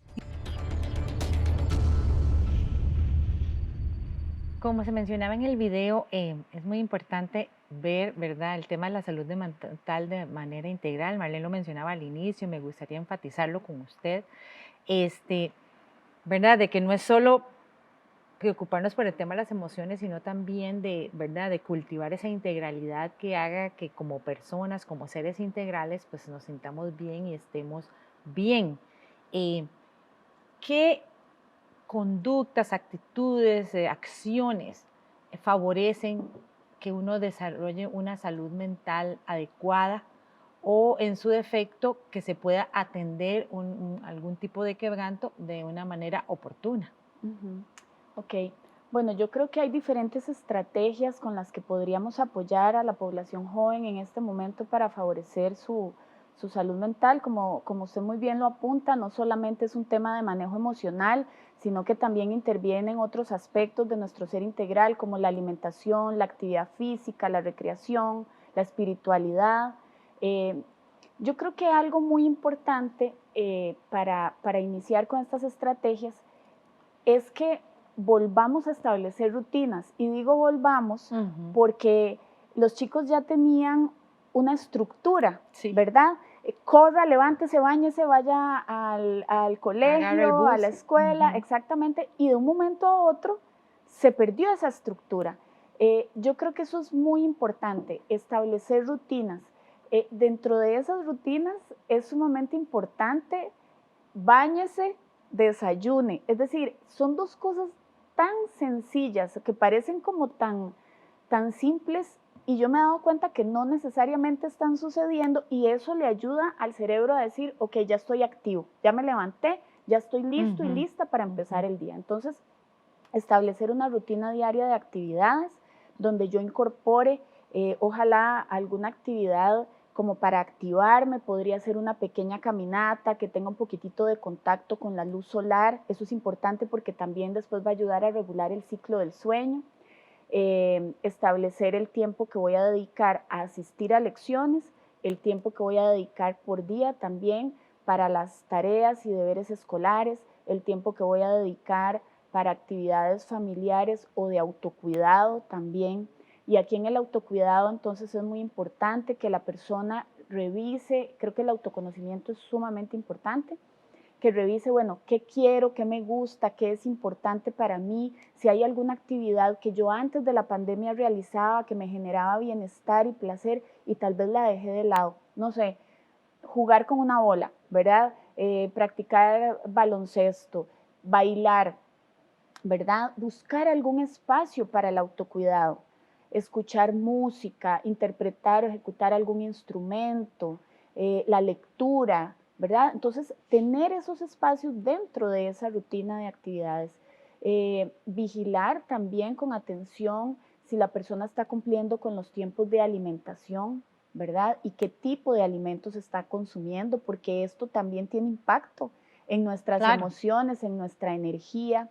Como se mencionaba en el video, es muy importante ver, ¿verdad?, el tema de la salud mental de manera integral. Marlene lo mencionaba al inicio, me gustaría enfatizarlo con usted, ¿verdad?, de que no es solo preocuparnos por el tema de las emociones, sino también de, ¿verdad?, de cultivar esa integralidad que haga que como personas, como seres integrales, pues nos sintamos bien y estemos bien. ¿Qué conductas, actitudes, acciones favorecen que uno desarrolle una salud mental adecuada o en su defecto que se pueda atender algún tipo de quebranto de una manera oportuna? Ok, bueno, yo creo que hay diferentes estrategias con las que podríamos apoyar a la población joven en este momento para favorecer su salud mental. Como usted muy bien lo apunta, no solamente es un tema de manejo emocional, sino que también intervienen otros aspectos de nuestro ser integral, como la alimentación, la actividad física, la recreación, la espiritualidad. Yo creo que algo muy importante para iniciar con estas estrategias es que volvamos a establecer rutinas. Y digo volvamos porque los chicos ya tenían una estructura, sí, ¿verdad? Corra, levántese, báñese, vaya al colegio, a la escuela, exactamente, y de un momento a otro se perdió esa estructura. Yo creo que eso es muy importante, establecer rutinas. Dentro de esas rutinas es sumamente importante báñese, desayune. Es decir, son dos cosas tan sencillas que parecen como tan simples y yo me he dado cuenta que no necesariamente están sucediendo y eso le ayuda al cerebro a decir, ok, ya estoy activo, ya me levanté, ya estoy listo y lista para empezar el día. Entonces, establecer una rutina diaria de actividades donde yo incorpore, ojalá alguna actividad como para activarme, podría ser una pequeña caminata que tenga un poquitito de contacto con la luz solar. Eso es importante porque también después va a ayudar a regular el ciclo del sueño. Establecer el tiempo que voy a dedicar a asistir a lecciones, el tiempo que voy a dedicar por día también para las tareas y deberes escolares, el tiempo que voy a dedicar para actividades familiares o de autocuidado también. Y aquí en el autocuidado entonces es muy importante que la persona revise, creo que el autoconocimiento es sumamente importante, que revise, bueno, qué quiero, qué me gusta, qué es importante para mí, si hay alguna actividad que yo antes de la pandemia realizaba que me generaba bienestar y placer y tal vez la dejé de lado. No sé, jugar con una bola, ¿verdad? Practicar baloncesto, bailar, ¿verdad? Buscar algún espacio para el autocuidado, escuchar música, interpretar o ejecutar algún instrumento, la lectura, ¿verdad? Entonces, tener esos espacios dentro de esa rutina de actividades. Vigilar también con atención si la persona está cumpliendo con los tiempos de alimentación, ¿verdad? Y qué tipo de alimentos está consumiendo, porque esto también tiene impacto en nuestras Claro. emociones, en nuestra energía.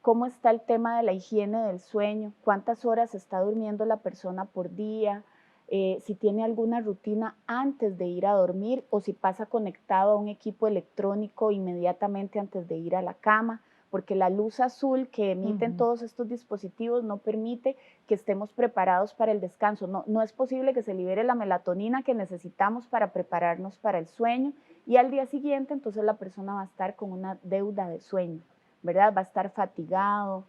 ¿Cómo está el tema de la higiene del sueño? ¿Cuántas horas está durmiendo la persona por día? Si tiene alguna rutina antes de ir a dormir o si pasa conectado a un equipo electrónico inmediatamente antes de ir a la cama, porque la luz azul que emiten todos estos dispositivos no permite que estemos preparados para el descanso. No es posible que se libere la melatonina que necesitamos para prepararnos para el sueño y al día siguiente entonces la persona va a estar con una deuda de sueño, ¿verdad? Va a estar fatigado.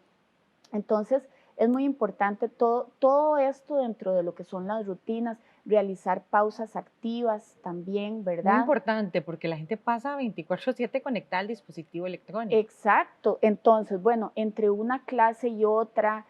Entonces, es muy importante todo esto dentro de lo que son las rutinas, realizar pausas activas también, Muy ¿verdad? importante porque la gente pasa 24/7 conectada al dispositivo electrónico. Exacto. Entonces, bueno, entre una clase y otra,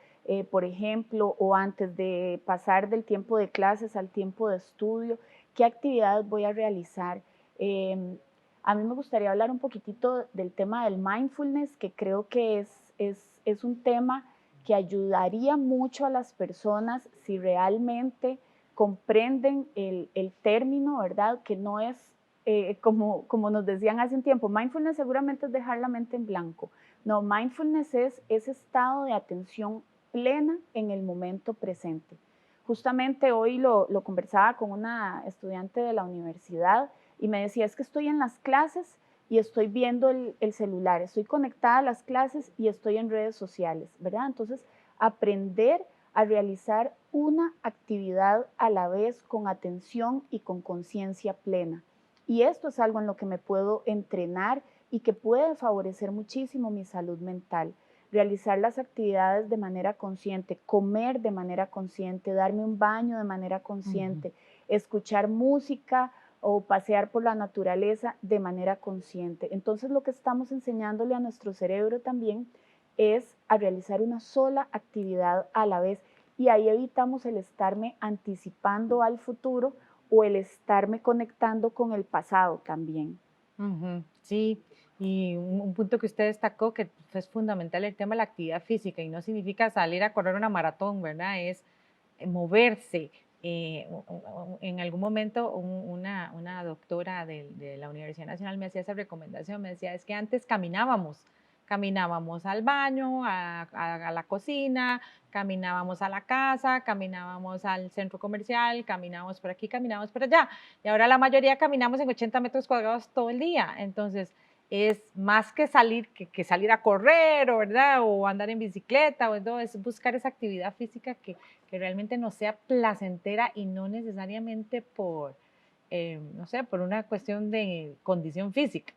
por ejemplo, o antes de pasar del tiempo de clases al tiempo de estudio, ¿qué actividades voy a realizar? A mí me gustaría hablar un poquitito del tema del mindfulness, que creo que es un tema que ayudaría mucho a las personas si realmente comprenden el término, ¿verdad? Que no es como nos decían hace un tiempo, mindfulness seguramente es dejar la mente en blanco. No, mindfulness es ese estado de atención plena en el momento presente. Justamente hoy lo conversaba con una estudiante de la universidad y me decía, es que estoy en las clases y estoy viendo el celular, estoy conectada a las clases y estoy en redes sociales, ¿verdad? Entonces, aprender a realizar una actividad a la vez con atención y con conciencia plena. Y esto es algo en lo que me puedo entrenar y que puede favorecer muchísimo mi salud mental. Realizar las actividades de manera consciente, comer de manera consciente, darme un baño de manera consciente, escuchar música o pasear por la naturaleza de manera consciente. Entonces lo que estamos enseñándole a nuestro cerebro también es a realizar una sola actividad a la vez y ahí evitamos el estarme anticipando al futuro o el estarme conectando con el pasado también. Sí, y un punto que usted destacó que es fundamental el tema de la actividad física y no significa salir a correr una maratón, ¿verdad? Es moverse. En algún momento una doctora de la Universidad Nacional me hacía esa recomendación, me decía, es que antes caminábamos al baño, a la cocina, caminábamos a la casa, caminábamos al centro comercial, caminábamos por aquí, caminábamos por allá. Y ahora la mayoría caminamos en 80 metros cuadrados todo el día. Entonces, es más que salir a correr, ¿verdad? O andar en bicicleta, es buscar esa actividad física que realmente nos sea placentera y no necesariamente por, no sé, por una cuestión de condición física.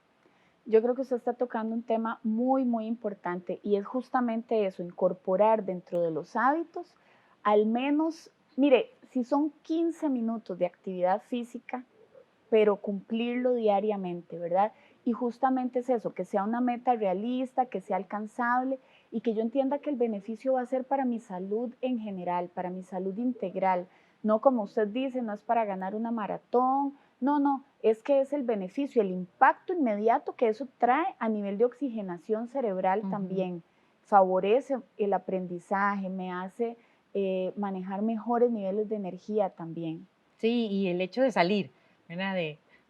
Yo creo que usted está tocando un tema muy, muy importante y es justamente eso, incorporar dentro de los hábitos al menos, mire, si son 15 minutos de actividad física, pero cumplirlo diariamente, ¿verdad? Y justamente es eso, que sea una meta realista, que sea alcanzable y que yo entienda que el beneficio va a ser para mi salud en general, para mi salud integral, no como usted dice, no es para ganar una maratón, no, es que es el beneficio, el impacto inmediato que eso trae a nivel de oxigenación cerebral también, favorece el aprendizaje, me hace manejar mejores niveles de energía también. Sí, y el hecho de salir, ¿verdad?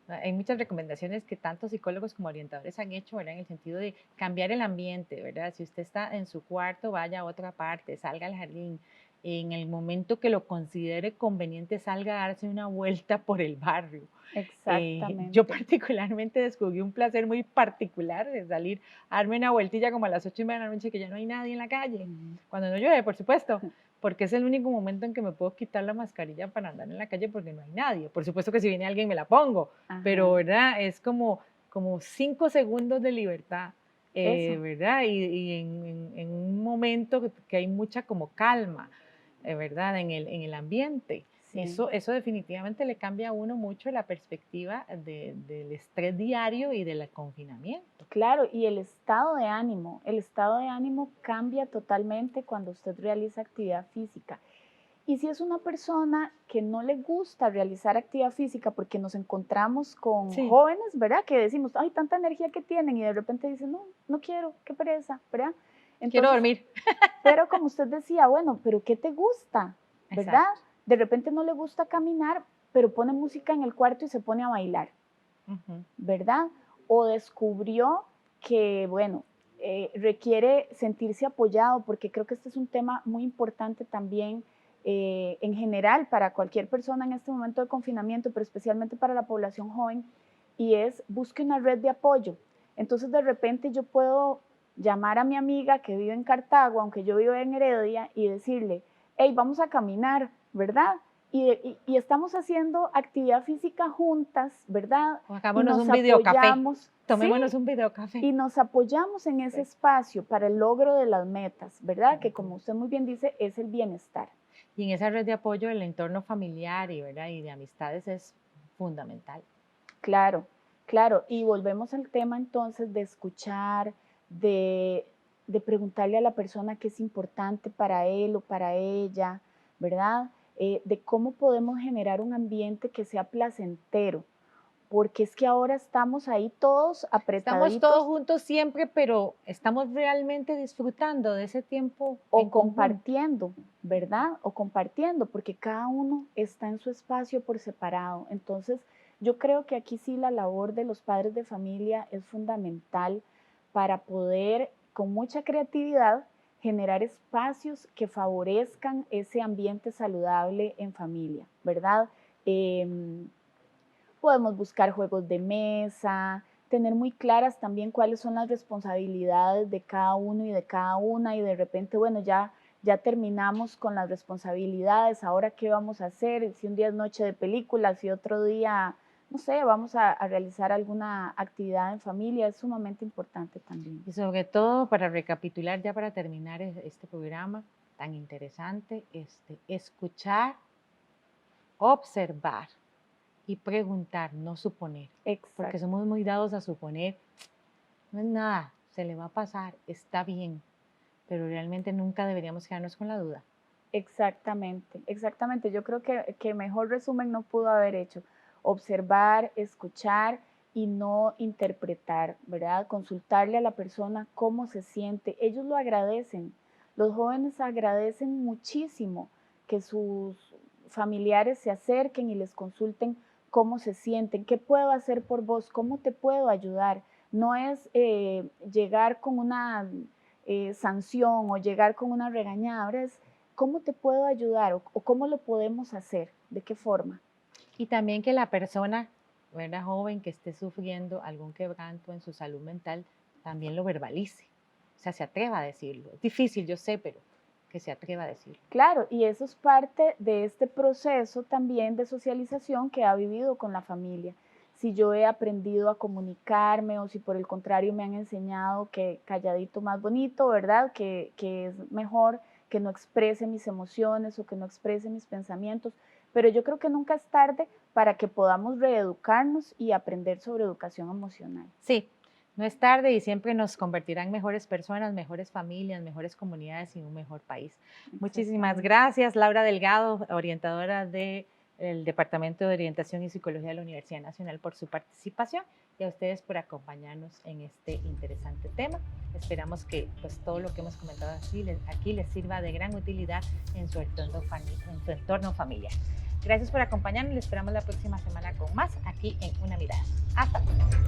Hay muchas recomendaciones que tanto psicólogos como orientadores han hecho, ¿verdad? En el sentido de cambiar el ambiente, ¿verdad? Si usted está en su cuarto, vaya a otra parte, salga al jardín. En el momento que lo considere conveniente, salga a darse una vuelta por el barrio. Exactamente. Yo particularmente descubrí un placer muy particular de salir a darme una vueltilla como a las 8:30 de la noche que ya no hay nadie en la calle, cuando no llueve, por supuesto, porque es el único momento en que me puedo quitar la mascarilla para andar en la calle porque no hay nadie. Por supuesto que si viene alguien me la pongo, pero ¿verdad? Es como 5 segundos de libertad, ¿verdad? Y en un momento que hay mucha como calma, ¿verdad? En el ambiente. Sí. Eso definitivamente le cambia a uno mucho la perspectiva del estrés diario y del confinamiento. Claro, y el estado de ánimo cambia totalmente cuando usted realiza actividad física. Y si es una persona que no le gusta realizar actividad física porque nos encontramos con jóvenes, ¿verdad? Que decimos, ay, tanta energía que tienen y de repente dicen, no quiero, qué pereza, ¿verdad? Entonces, quiero dormir. Pero como usted decía, bueno, pero ¿qué te gusta? ¿Verdad? Exacto. De repente no le gusta caminar, pero pone música en el cuarto y se pone a bailar, ¿verdad? o descubrió que, bueno, requiere sentirse apoyado, porque creo que este es un tema muy importante también en general para cualquier persona en este momento de confinamiento, pero especialmente para la población joven, y es busque una red de apoyo. Entonces de repente yo puedo llamar a mi amiga que vive en Cartago, aunque yo vivo en Heredia, y decirle, hey, vamos a caminar, ¿verdad? Y estamos haciendo actividad física juntas, ¿verdad? O hagámonos un videocafé. Tomémonos ¿sí? un videocafé. Y nos apoyamos en ese espacio para el logro de las metas, ¿verdad? Que como usted muy bien dice, es el bienestar. Y en esa red de apoyo el entorno familiar ¿verdad? Y de amistades es fundamental. Claro, claro. Y volvemos al tema entonces de escuchar, de preguntarle a la persona qué es importante para él o para ella, ¿verdad? De cómo podemos generar un ambiente que sea placentero, porque es que ahora estamos ahí todos apretaditos. Estamos todos juntos siempre, pero estamos realmente disfrutando de ese tiempo. O compartiendo, ¿verdad? O compartiendo, porque cada uno está en su espacio por separado. Entonces, yo creo que aquí sí la labor de los padres de familia es fundamental para poder, con mucha creatividad, generar espacios que favorezcan ese ambiente saludable en familia, ¿verdad? Podemos buscar juegos de mesa, tener muy claras también cuáles son las responsabilidades de cada uno y de cada una, y de repente, bueno, ya terminamos con las responsabilidades, ahora qué vamos a hacer, si un día es noche de películas, si otro día, no sé, vamos a realizar alguna actividad en familia, es sumamente importante también. Y sobre todo, para recapitular, ya para terminar este programa tan interesante, escuchar, observar y preguntar, no suponer. Exacto. Porque somos muy dados a suponer, no es nada, se le va a pasar, está bien, pero realmente nunca deberíamos quedarnos con la duda. Exactamente, exactamente. Yo creo que mejor resumen no pudo haber hecho. Observar, escuchar y no interpretar, ¿verdad? Consultarle a la persona cómo se siente. Ellos lo agradecen. Los jóvenes agradecen muchísimo que sus familiares se acerquen y les consulten cómo se sienten, qué puedo hacer por vos, cómo te puedo ayudar. No es llegar con una sanción o llegar con una regañada, ahora es cómo te puedo ayudar o cómo lo podemos hacer, de qué forma. Y también que la persona, ¿verdad? Joven que esté sufriendo algún quebranto en su salud mental, también lo verbalice, o sea, se atreva a decirlo. Es difícil, yo sé, pero que se atreva a decirlo. Claro, y eso es parte de este proceso también de socialización que ha vivido con la familia. Si yo he aprendido a comunicarme o si por el contrario me han enseñado que calladito más bonito, ¿verdad? Que es mejor que no exprese mis emociones o que no exprese mis pensamientos. Pero yo creo que nunca es tarde para que podamos reeducarnos y aprender sobre educación emocional. Sí, no es tarde y siempre nos convertirá en mejores personas, mejores familias, mejores comunidades y un mejor país. Muchísimas gracias, Laura Delgado, orientadora del Departamento de Orientación y Psicología de la Universidad Nacional, por su participación, y a ustedes por acompañarnos en este interesante tema. Esperamos que pues, todo lo que hemos comentado aquí les sirva de gran utilidad en su entorno familiar. Gracias por acompañarnos y les esperamos la próxima semana con más aquí en Una Mirada. Hasta luego.